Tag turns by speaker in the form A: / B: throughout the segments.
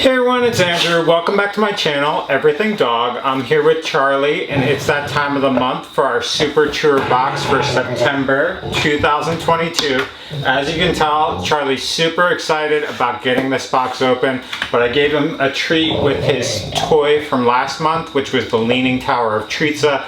A: Hey everyone, it's Andrew. Welcome back to my channel, Everything Dog. I'm here with Charlie, and it's that time of the month for our Super Chewer box for September 2022. As you can tell, Charlie's super excited about getting this box open, but I gave him a treat with his toy from last month, which was the Leaning Tower of Treatsa.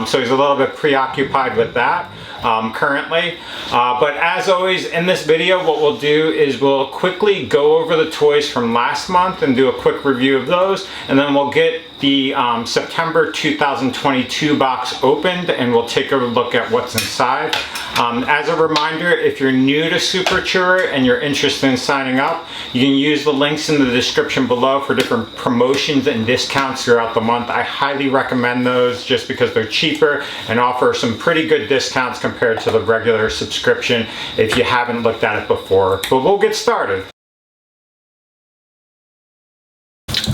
A: So he's a little bit preoccupied with that currently. But as always, in this video, what we'll do is we'll quickly go over the toys from last month and do a quick review of those, and then we'll get the September 2022 box opened and we'll take a look at what's inside. As a reminder, if you're new to Super Chewer and you're interested in signing up, you can use the links in the description below for different promotions and discounts throughout the month. I highly recommend those just because they're cheaper and offer some pretty good discounts compared to the regular subscription if you haven't looked at it before. But we'll get started.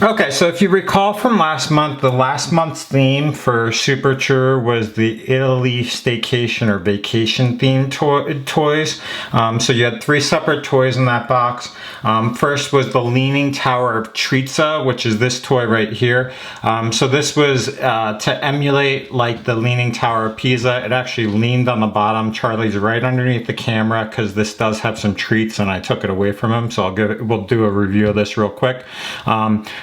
A: Okay, so if you recall from last month, the last month's theme for Super Chewer was the Italy staycation or vacation themed toys. So you had three separate toys in that box. First was the Leaning Tower of Treatsa, which is this toy right here. So this was to emulate like the Leaning Tower of Pisa. It actually leaned on the bottom. Charlie's right underneath the camera because this does have some treats and I took it away from him. So we'll do a review of this real quick.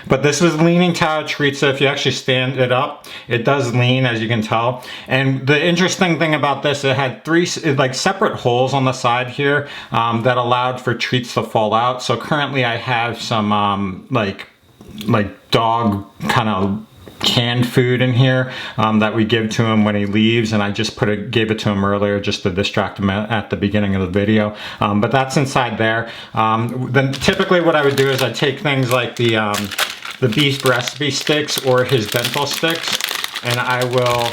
A: But this was Leaning Tower of Treatsa. If you actually stand it up, it does lean, as you can tell. And the interesting thing about this, it had three like separate holes on the side here that allowed for treats to fall out. So currently I have some like dog kind of canned food in here that we give to him when he leaves, and I just gave it to him earlier just to distract him at the beginning of the video. But that's inside there. Then typically what I would do is I take things like the beef recipe sticks or his dental sticks, and I will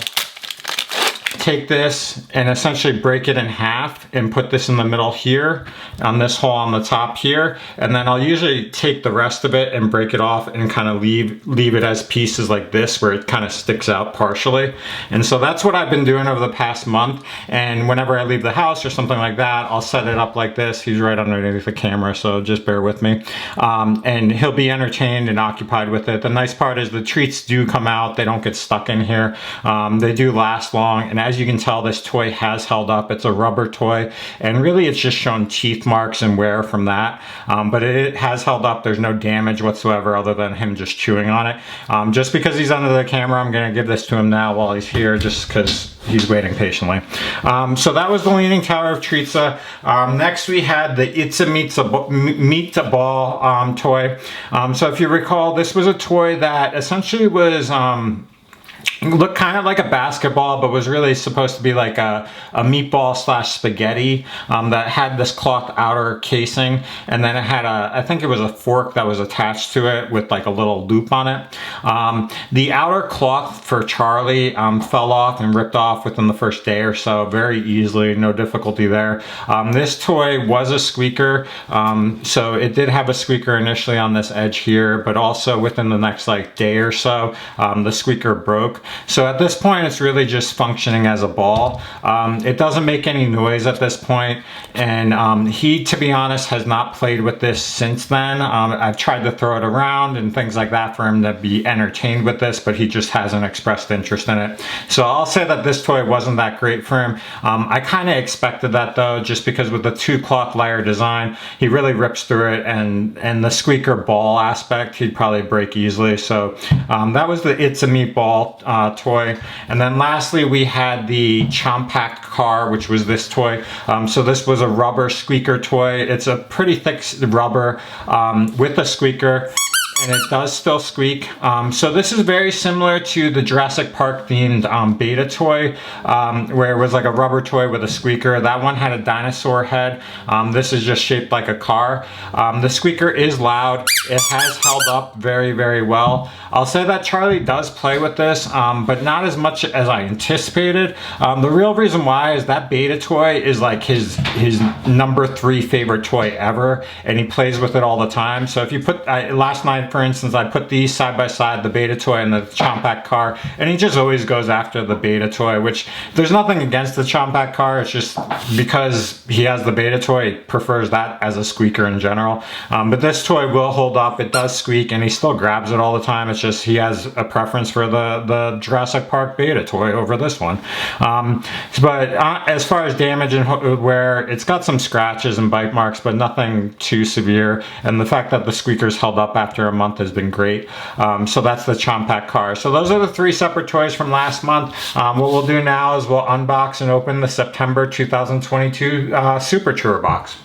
A: take this and essentially break it in half and put this in the middle here on this hole on the top here, and then I'll usually take the rest of it and break it off and kind of leave it as pieces like this where it kind of sticks out partially. And so that's what I've been doing over the past month, and whenever I leave the house or something like that, I'll set it up like this. He's right underneath the camera, so just bear with me. And he'll be entertained and occupied with it. The nice part is the treats do come out, they don't get stuck in here. They do last long, and as you can tell, this toy has held up. It's a rubber toy, and really it's just shown teeth marks and wear from that, but it has held up. There's no damage whatsoever other than him just chewing on it. Just because he's under the camera, I'm going to give this to him now while he's here, just because he's waiting patiently. So that was the Leaning Tower of Treatsa. Next we had the It's a Meet a Ball toy. So if you recall, this was a toy that essentially was looked kind of like a basketball, but was really supposed to be like a meatball slash spaghetti that had this cloth outer casing, and then it had I think it was a fork that was attached to it with like a little loop on it. The outer cloth for Charlie fell off and ripped off within the first day or so, very easily, no difficulty there. This toy was a squeaker, so it did have a squeaker initially on this edge here, but also within the next like day or so, the squeaker broke. So at this point, it's really just functioning as a ball. It doesn't make any noise at this point, and he, to be honest, has not played with this since then. I've tried to throw it around and things like that for him to be entertained with this, but he just hasn't expressed interest in it. So I'll say that this toy wasn't that great for him. I kind of expected that though, just because with the two cloth layer design, he really rips through it, and the squeaker ball aspect, he'd probably break easily. So that was the It's a Meatball toy. And then lastly, we had the Chompact Car, which was this toy. So this was a rubber squeaker toy. It's a pretty thick rubber with a squeaker, and it does still squeak. So this is very similar to the Jurassic Park themed beta toy, where it was like a rubber toy with a squeaker. That one had a dinosaur head. This is just shaped like a car. The squeaker is loud. It has held up very, very well. I'll say that Charlie does play with this, but not as much as I anticipated. The real reason why is that beta toy is like his number 3 favorite toy ever, and he plays with it all the time. So if you put, last night side, for instance, I put these side by side, the beta toy and the Chompact Car, and he just always goes after the beta toy, which there's nothing against the Chompact Car. It's just because he has the beta toy, he prefers that as a squeaker in general. But this toy will hold up. It does squeak, and he still grabs it all the time. It's just he has a preference for the Jurassic Park beta toy over this one. But as far as damage and wear, it's got some scratches and bite marks, but nothing too severe. And the fact that the squeaker's held up after a month has been great. So that's the Chompact Car. So those are the 3 separate toys from last month. What we'll do now is we'll unbox and open the September 2022 Super Chewer box.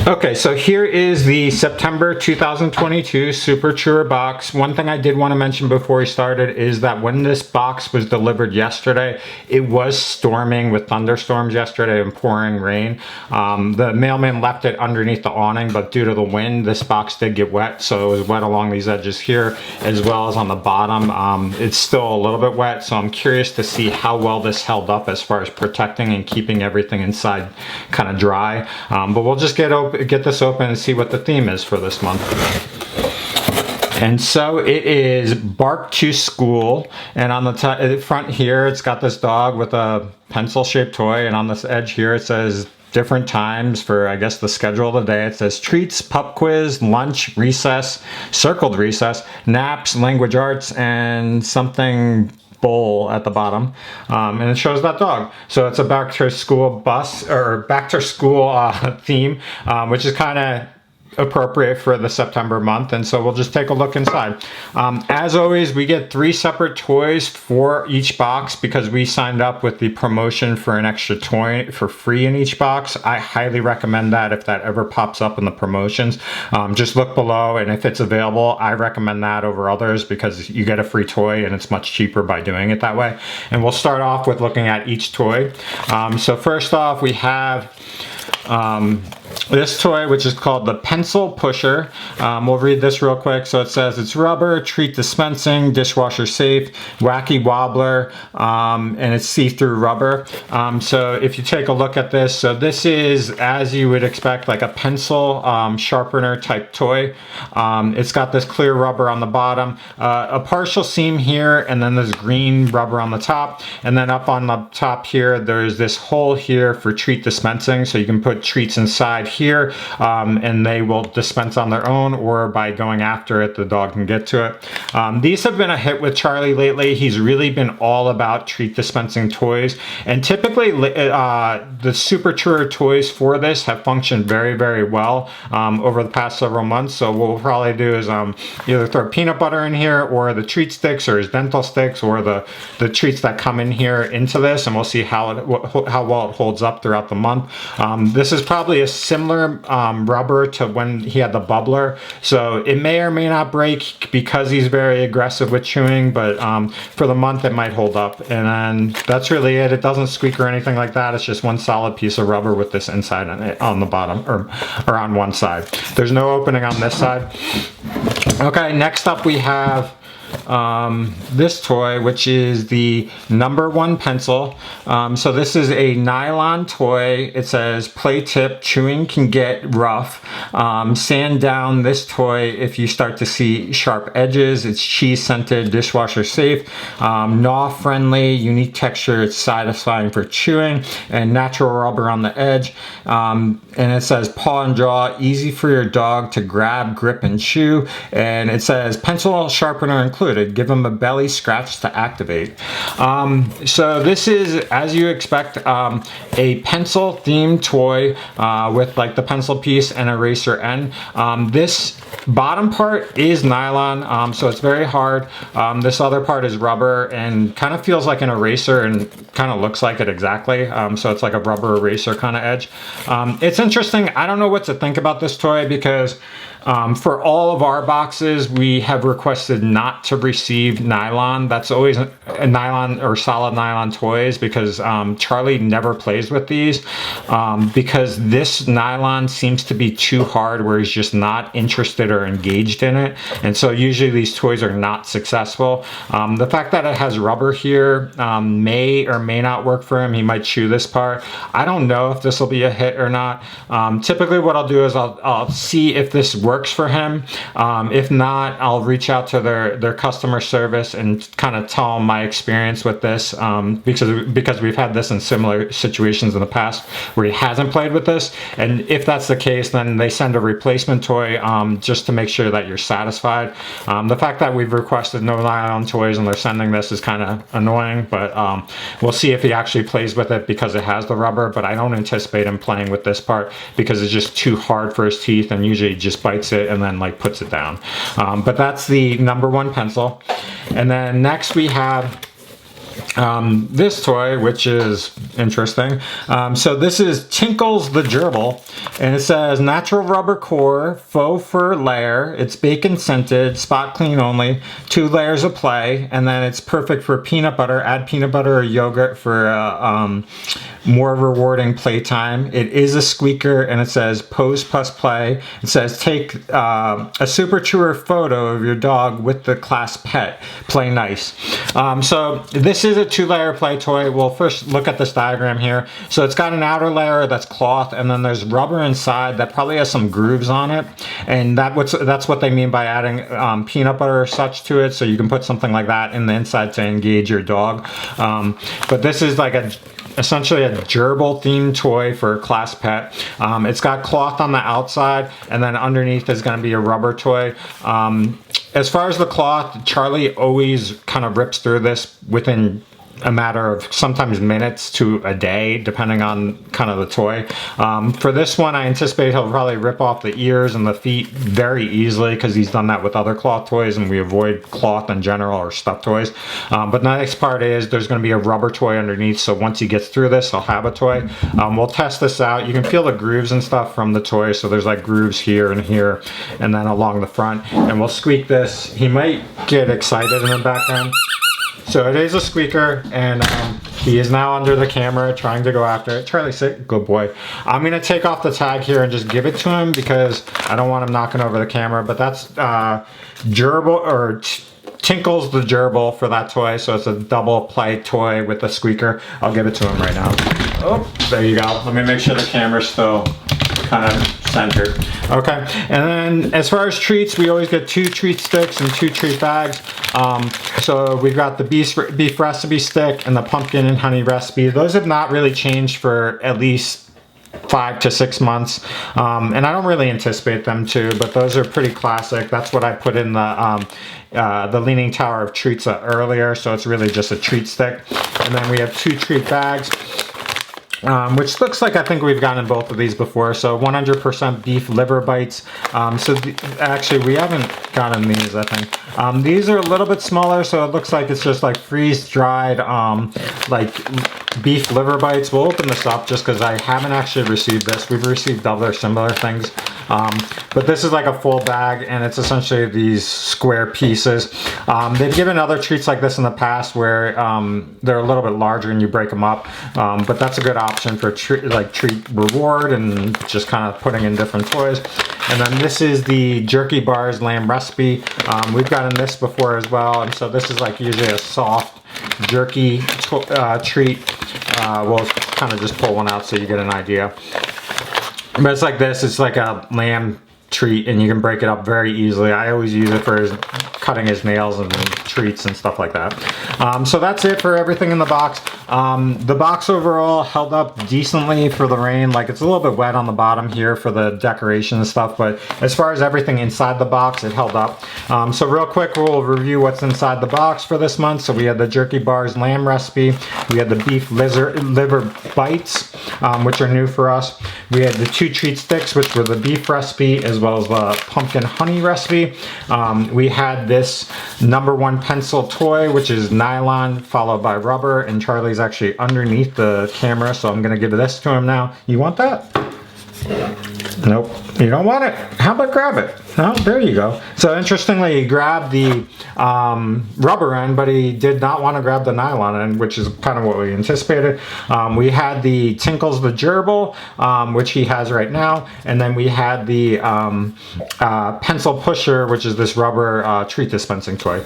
A: Okay, so here is the September 2022 Super Chewer box. One thing I did want to mention before we started is that when this box was delivered yesterday, it was storming with thunderstorms yesterday and pouring rain. The mailman left it underneath the awning, but due to the wind, this box did get wet, so it was wet along these edges here, as well as on the bottom. It's still a little bit wet, so I'm curious to see how well this held up as far as protecting and keeping everything inside kind of dry. But we'll just get this open and see what the theme is for this month. And so it is Bark to School, and on the front here it's got this dog with a pencil shaped toy, and on this edge here it says different times for, I guess, the schedule of the day. It says treats, pup quiz, lunch, recess, circled recess, naps, language arts, and something bowl at the bottom, and it shows that dog. So it's a back to school bus, or back to school theme, which is kind of appropriate for the September month, and so we'll just take a look inside. As always, we get 3 separate toys for each box because we signed up with the promotion for an extra toy for free in each box. I highly recommend that if that ever pops up in the promotions. Just look below, and if it's available, I recommend that over others because you get a free toy and it's much cheaper by doing it that way. And we'll start off with looking at each toy. So first off, we have this toy, which is called the Pencil Pusher. We'll read this real quick. So it says it's rubber, treat dispensing, dishwasher safe, wacky wobbler, and it's see-through rubber. So if you take a look at this, so this is, as you would expect, like a pencil sharpener type toy. It's got this clear rubber on the bottom, a partial seam here, and then this green rubber on the top. And then up on the top here, there's this hole here for treat dispensing. So you can put treats inside here, and they will dispense on their own, or by going after it, the dog can get to it. These have been a hit with Charlie lately. He's really been all about treat dispensing toys, and typically the Super Chewer toys for this have functioned very, very well over the past several months. So what we'll probably do is either throw peanut butter in here, or the treat sticks, or his dental sticks, or the treats that come in here into this, and we'll see how well it holds up throughout the month. This is probably a similar rubber to when he had the bubbler, so it may or may not break because he's very aggressive with chewing, but for the month it might hold up. And then that's really it. It doesn't squeak or anything like that. It's just one solid piece of rubber with this inside on the bottom, or on one side. There's no opening on this side. Okay, next up we have this toy, which is the #1 pencil. So this is a nylon toy. It says play tip, chewing can get rough. Sand down this toy if you start to see sharp edges. It's cheese scented, dishwasher safe, gnaw friendly, unique texture. It's satisfying for chewing, and natural rubber on the edge. And it says paw and jaw, easy for your dog to grab, grip, and chew. And it says pencil sharpener included. Give them a belly scratch to activate. So this is, as you expect, a pencil themed toy with like the pencil piece and eraser end. This bottom part is nylon, so it's very hard. This other part is rubber and kind of feels like an eraser and kind of looks like it exactly. So it's like a rubber eraser kind of edge. It's interesting. I don't know what to think about this toy because For all of our boxes, we have requested not to receive nylon. That's always a nylon or solid nylon toys, because Charlie never plays with these, because this nylon seems to be too hard where he's just not interested or engaged in it. And so usually these toys are not successful. The fact that it has rubber here may or may not work for him. He might chew this part. I don't know if this will be a hit or not. Typically what I'll do is I'll see if this works for him. If not, I'll reach out to their customer service and kind of tell them my experience with this, because we've had this in similar situations in the past where he hasn't played with this. And if that's the case, then they send a replacement toy just to make sure that you're satisfied. The fact that we've requested no nylon toys and they're sending this is kind of annoying, but we'll see if he actually plays with it because it has the rubber. But I don't anticipate him playing with this part because it's just too hard for his teeth, and usually he just bites it and then like puts it down. But that's the #1 pencil. And then next we have this toy, which is interesting. So this is Tinkles the Gerbil, and it says natural rubber core, faux fur layer. It's bacon scented, spot clean only, 2 layers of play, and then it's perfect for peanut butter. Add peanut butter or yogurt for more rewarding playtime. It is a squeaker, and it says pose plus play. It says take a super chewer photo of your dog with the class pet. Play nice. So this is a 2-layer play toy. We'll first look at this diagram here. So it's got an outer layer that's cloth, and then there's rubber inside that probably has some grooves on it, and that's what they mean by adding peanut butter or such to it, so you can put something like that in the inside to engage your dog. But this is like essentially a gerbil themed toy for a class pet. It's got cloth on the outside, and then underneath is going to be a rubber toy. As far as the cloth, Charlie always kind of rips through this within a matter of sometimes minutes to a day, depending on kind of the toy. For this one, I anticipate he'll probably rip off the ears and the feet very easily, because he's done that with other cloth toys, and we avoid cloth in general or stuffed toys. But the next part is there's going to be a rubber toy underneath, so once he gets through this, he'll have a toy. We'll test this out. You can feel the grooves and stuff from the toy, so there's like grooves here and here, and then along the front, and we'll squeak this. He might get excited in the background. So it is a squeaker, and he is now under the camera trying to go after it. Charlie, sit. Good boy. I'm going to take off the tag here and just give it to him because I don't want him knocking over the camera. But that's Gerbil, or Tinkles the Gerbil for that toy. So it's a double play toy with a squeaker. I'll give it to him right now. Oh, there you go. Let me make sure the camera's still kind of centered. Okay, and then as far as treats, we always get 2 treat sticks and 2 treat bags. So we've got the beef recipe stick and the pumpkin and honey recipe. Those have not really changed for at least 5 to 6 months, and I don't really anticipate them to, but those are pretty classic. That's what I put in the Leaning Tower of Treatsa earlier, so it's really just a treat stick. And then we have 2 treat bags, which looks like I think we've gotten both of these before. So 100% beef liver bites. Actually, we haven't gotten these, I think. These are a little bit smaller, so it looks like it's just like freeze-dried like beef liver bites. We'll open this up just because I haven't actually received this. We've received other similar things. But this is like a full bag, and it's essentially these square pieces. They've given other treats like this in the past where they're a little bit larger and you break them up. But that's a good option for treat reward and just kind of putting in different toys. And then this is the jerky bars lamb recipe. We've gotten this before as well, and so this is like usually a soft jerky treat. We'll kind of just pull one out so you get an idea. But it's like this. It's like a lamb treat, and you can break it up very easily. I always use it for cutting his nails and treats and stuff like that. So that's it for everything in the box. The box overall held up decently for the rain. Like, it's a little bit wet on the bottom here for the decoration and stuff, but as far as everything inside the box, it held up. So real quick, we'll review what's inside the box for this month. So we had the jerky bars lamb recipe. We had the beef liver bites, which are new for us. We had the 2 treat sticks, which were the beef recipe, as well as the pumpkin honey recipe. We had this #1 pencil toy, which is nylon followed by rubber, and Charlie's actually underneath the camera, so I'm gonna give this to him now. You want that? Nope, you don't want it. How about grab it? Oh, there you go. So interestingly, he grabbed the rubber end, but he did not want to grab the nylon end, which is kind of what we anticipated. We had the Tinkles the Gerbil, which he has right now, and then we had the pencil pusher, which is this rubber treat dispensing toy.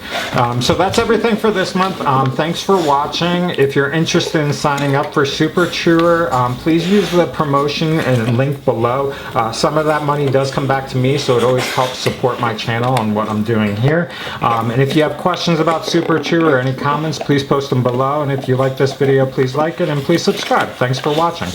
A: So that's everything for this month. Thanks for watching. If you're interested in signing up for Super Chewer, please use the promotion and link below. Some of that money does come back to me, so it always helps support my channel and what I'm doing here. And if you have questions about Super Chewer or any comments, please post them below. And if you like this video, please like it and please subscribe. Thanks for watching.